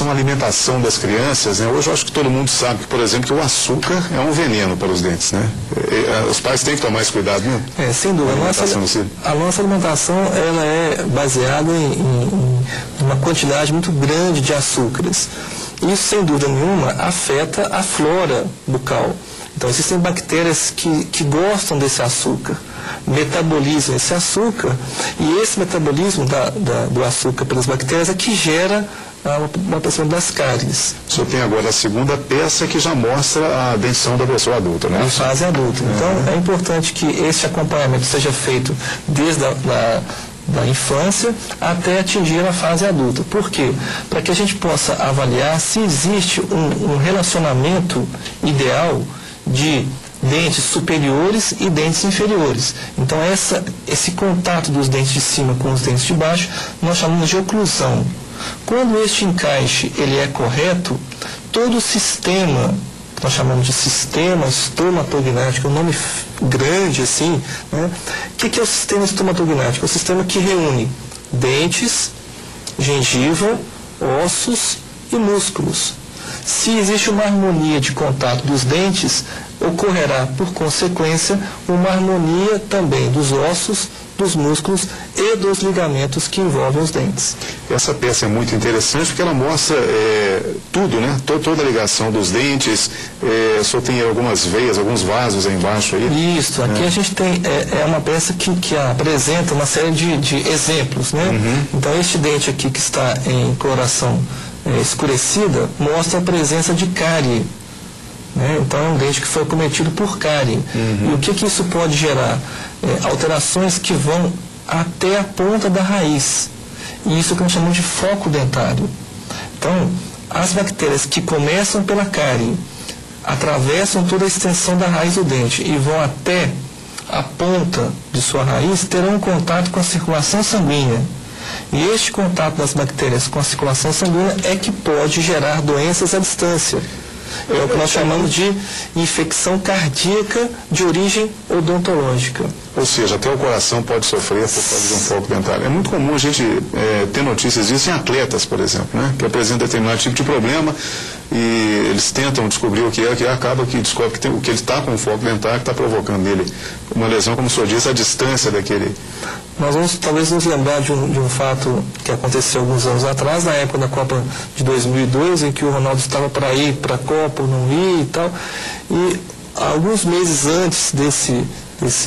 relação à alimentação das crianças, né? Hoje eu acho que todo mundo sabe que, por exemplo, que o açúcar é um veneno para os dentes, né? Os pais têm que tomar esse cuidado, né? Sem dúvida. A nossa alimentação, ela é baseada em uma quantidade muito grande de açúcares. Isso, sem dúvida nenhuma, afeta a flora bucal. Então, existem bactérias que gostam desse açúcar, metabolizam esse açúcar, e esse metabolismo do açúcar pelas bactérias é que gera uma pressão das cáries. O senhor tem agora a segunda peça que já mostra a dentição da pessoa adulta, né? Em fase adulta. Então, é importante que esse acompanhamento seja feito desde da infância até atingir a fase adulta. Por quê? Para que a gente possa avaliar se existe um relacionamento ideal de dentes superiores e dentes inferiores. Então, esse contato dos dentes de cima com os dentes de baixo, nós chamamos de oclusão. Quando este encaixe ele é correto, todo o sistema, que nós chamamos de sistema estomatognático, é um nome grande assim, né? O que é o sistema estomatognático? É o sistema que reúne dentes, gengiva, ossos e músculos. Se existe uma harmonia de contato dos dentes, ocorrerá, por consequência, uma harmonia também dos ossos, dos músculos e dos ligamentos que envolvem os dentes. Essa peça é muito interessante porque ela mostra tudo, né? Toda a ligação dos dentes, só tem algumas veias, alguns vasos aí embaixo. Aí. Isso, aqui a gente tem, é uma peça que apresenta uma série de exemplos, né? Então, este dente aqui que está em coloração escurecida mostra a presença de cárie. Né? Então, é um dente que foi cometido por cárie. E o que isso pode gerar? Alterações que vão até a ponta da raiz. E isso que nós chamamos de foco dentário. Então, as bactérias que começam pela cárie, atravessam toda a extensão da raiz do dente e vão até a ponta de sua raiz, terão contato com a circulação sanguínea. E este contato das bactérias com a circulação sanguínea é que pode gerar doenças à distância. É o que nós chamamos de infecção cardíaca de origem odontológica. Ou seja, até o coração pode sofrer por causa de um foco dentário. É muito comum a gente ter notícias disso em atletas, por exemplo, né? Que apresentam determinado tipo de problema e eles tentam descobrir o que acaba que descobre que ele está com um foco dentário que está provocando nele uma lesão, como o senhor disse, a distância daquele... Nós vamos talvez nos lembrar de um fato que aconteceu alguns anos atrás, na época da Copa de 2002, em que o Ronaldo estava para ir para a Copa, não ir e tal. E alguns meses antes desse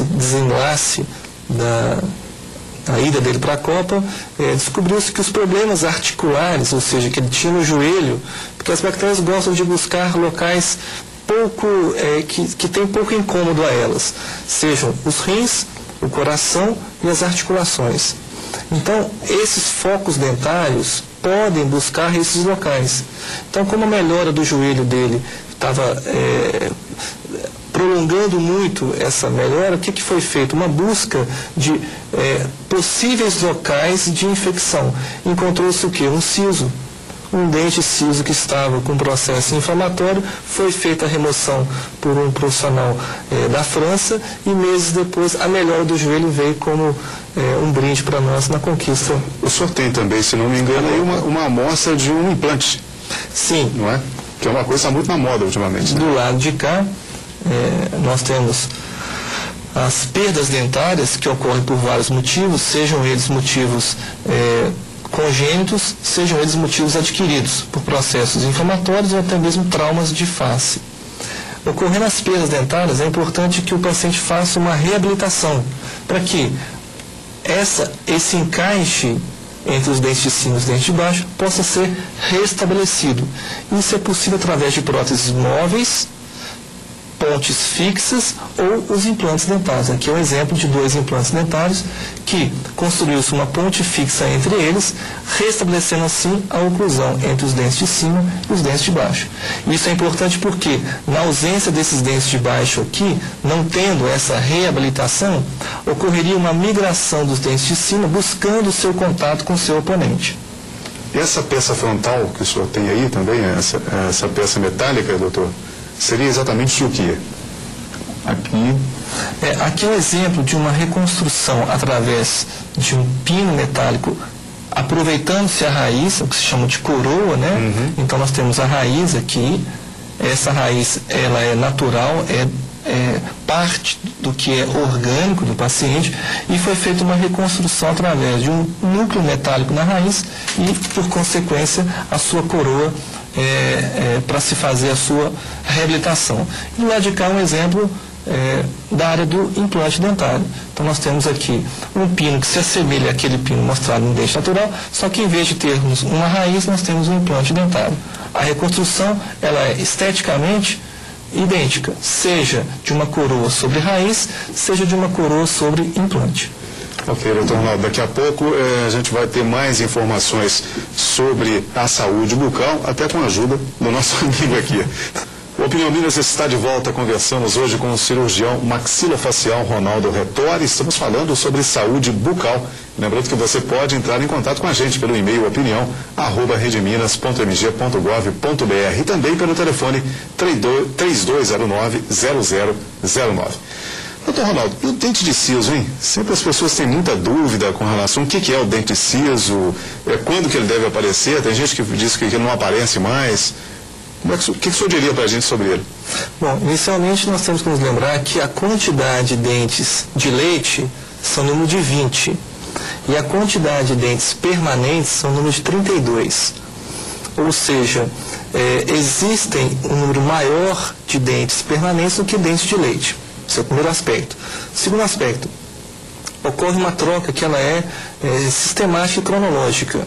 desenlace da ida dele para a Copa, descobriu-se que os problemas articulares, ou seja, que ele tinha no joelho, porque as bactérias gostam de buscar locais que tem pouco incômodo a elas, sejam os rins, o coração e as articulações. Então, esses focos dentários podem buscar esses locais. Então, como a melhora do joelho dele estava prolongando muito essa melhora, o que foi feito? Uma busca de possíveis locais de infecção. Encontrou-se o quê? Um siso. Um dente ciso que estava com processo inflamatório, foi feita a remoção por um profissional da França e meses depois a melhora do joelho veio como um brinde para nós na conquista. O senhor tem também, se não me engano, aí uma amostra de um implante. Sim. Não é? Que é uma coisa muito na moda ultimamente. Né? Do lado de cá, nós temos as perdas dentárias que ocorrem por vários motivos, sejam eles motivos congênitos, sejam eles motivos adquiridos por processos inflamatórios ou até mesmo traumas de face. Ocorrendo as perdas dentárias, é importante que o paciente faça uma reabilitação, para que esse encaixe entre os dentes de cima e os dentes de baixo possa ser restabelecido. Isso é possível através de próteses móveis, pontes fixas ou os implantes dentários. Aqui é um exemplo de 2 implantes dentários que construiu-se uma ponte fixa entre eles, restabelecendo assim a oclusão entre os dentes de cima e os dentes de baixo. Isso é importante porque, na ausência desses dentes de baixo aqui, não tendo essa reabilitação, ocorreria uma migração dos dentes de cima buscando o seu contato com o seu oponente. Essa peça frontal que o senhor tem aí também, essa peça metálica, doutor, seria exatamente o que? Aqui é um exemplo de uma reconstrução através de um pino metálico aproveitando-se a raiz, o que se chama de coroa, né? Então nós temos a raiz aqui, essa raiz ela é natural, é parte do que é orgânico do paciente, e foi feita uma reconstrução através de um núcleo metálico na raiz e, por consequência, a sua coroa para se fazer a sua reabilitação. E lá de cá um exemplo da área do implante dentário. Então nós temos aqui um pino que se assemelha àquele pino mostrado no dente natural, só que em vez de termos uma raiz, nós temos um implante dentário. A reconstrução ela é esteticamente idêntica, seja de uma coroa sobre raiz, seja de uma coroa sobre implante. Ok, doutor Ronaldo, daqui a pouco a gente vai ter mais informações sobre a saúde bucal, até com a ajuda do nosso amigo aqui. O Opinião Minas está de volta. Conversamos hoje com o cirurgião maxilofacial Ronaldo Rettori. Estamos falando sobre saúde bucal. Lembrando que você pode entrar em contato com a gente pelo e-mail opinião@redeminas.mg.gov.br e também pelo telefone 3209-0009. Doutor Ronaldo, e o dente de siso, hein? Sempre as pessoas têm muita dúvida com relação ao que é o dente de siso, quando que ele deve aparecer. Tem gente que diz que ele não aparece mais. O que o senhor diria para a gente sobre ele? Bom, inicialmente nós temos que nos lembrar que a quantidade de dentes de leite são número de 20 e a quantidade de dentes permanentes são número de 32. Ou seja, existem um número maior de dentes permanentes do que dentes de leite. Esse é o primeiro aspecto. Segundo aspecto, ocorre uma troca que ela é sistemática e cronológica.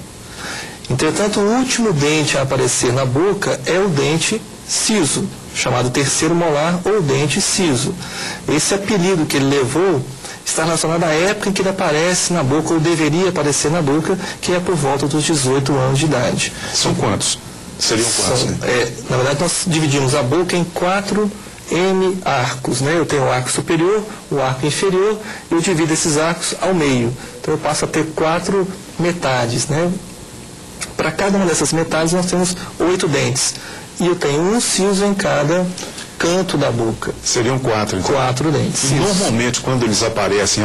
Entretanto, o último dente a aparecer na boca é o dente siso, chamado terceiro molar ou dente siso. Esse apelido que ele levou está relacionado à época em que ele aparece na boca, ou deveria aparecer na boca, que é por volta dos 18 anos de idade. São quantos? Seriam quantos? Na verdade, nós dividimos a boca em 4 arcos, né? Eu tenho o arco superior, o arco inferior, e eu divido esses arcos ao meio. Então eu passo a ter 4 metades, né? Para cada uma dessas metades nós temos 8 dentes. E eu tenho um siso em cada canto da boca. Seriam 4, então? 4 dentes. Normalmente, quando eles aparecem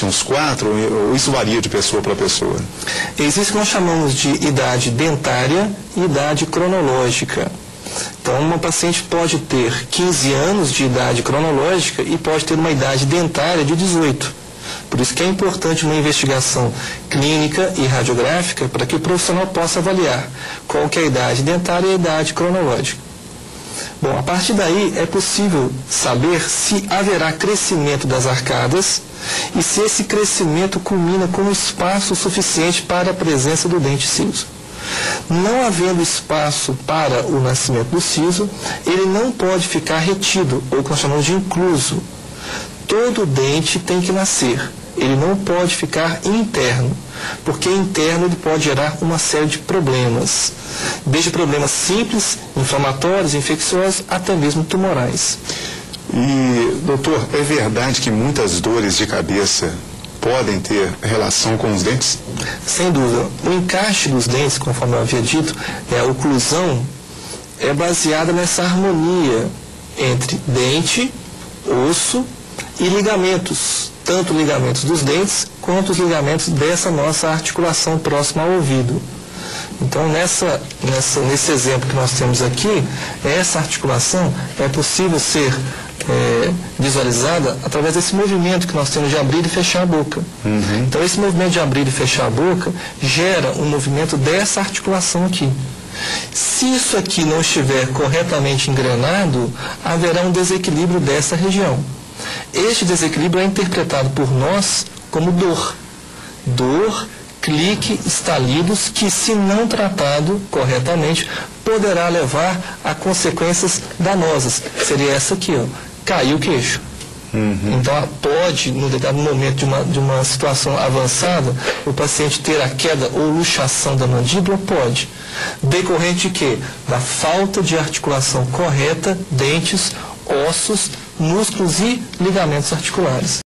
uns 4, ou isso varia de pessoa para pessoa? Existe o que nós chamamos de idade dentária e idade cronológica. Então, uma paciente pode ter 15 anos de idade cronológica e pode ter uma idade dentária de 18. Por isso que é importante uma investigação clínica e radiográfica para que o profissional possa avaliar qual que é a idade dentária e a idade cronológica. Bom, a partir daí é possível saber se haverá crescimento das arcadas e se esse crescimento culmina com espaço suficiente para a presença do dente siso. Não havendo espaço para o nascimento do siso, ele não pode ficar retido, ou o que nós chamamos de incluso. Todo dente tem que nascer, ele não pode ficar interno, porque interno ele pode gerar uma série de problemas, desde problemas simples, inflamatórios, infecciosos, até mesmo tumorais. E, doutor, é verdade que muitas dores de cabeça podem ter relação com os dentes? Sem dúvida. O encaixe dos dentes, conforme eu havia dito, a oclusão é baseada nessa harmonia entre dente, osso e ligamentos, tanto ligamentos dos dentes quanto os ligamentos dessa nossa articulação próxima ao ouvido. Então, nesse exemplo que nós temos aqui, essa articulação é possível ser visualizada através desse movimento que nós temos de abrir e fechar a boca. Então, esse movimento de abrir e fechar a boca gera um movimento dessa articulação aqui. Se isso aqui não estiver corretamente engrenado, haverá um desequilíbrio dessa região. Este desequilíbrio é interpretado por nós como dor. Dor, clique, estalidos, que se não tratado corretamente, poderá levar a consequências danosas. Seria essa aqui, ó, cair o queixo. Então, pode, no determinado momento de uma situação avançada, o paciente ter a queda ou luxação da mandíbula? Pode. Decorrente de quê? Da falta de articulação correta, dentes, ossos, músculos e ligamentos articulares.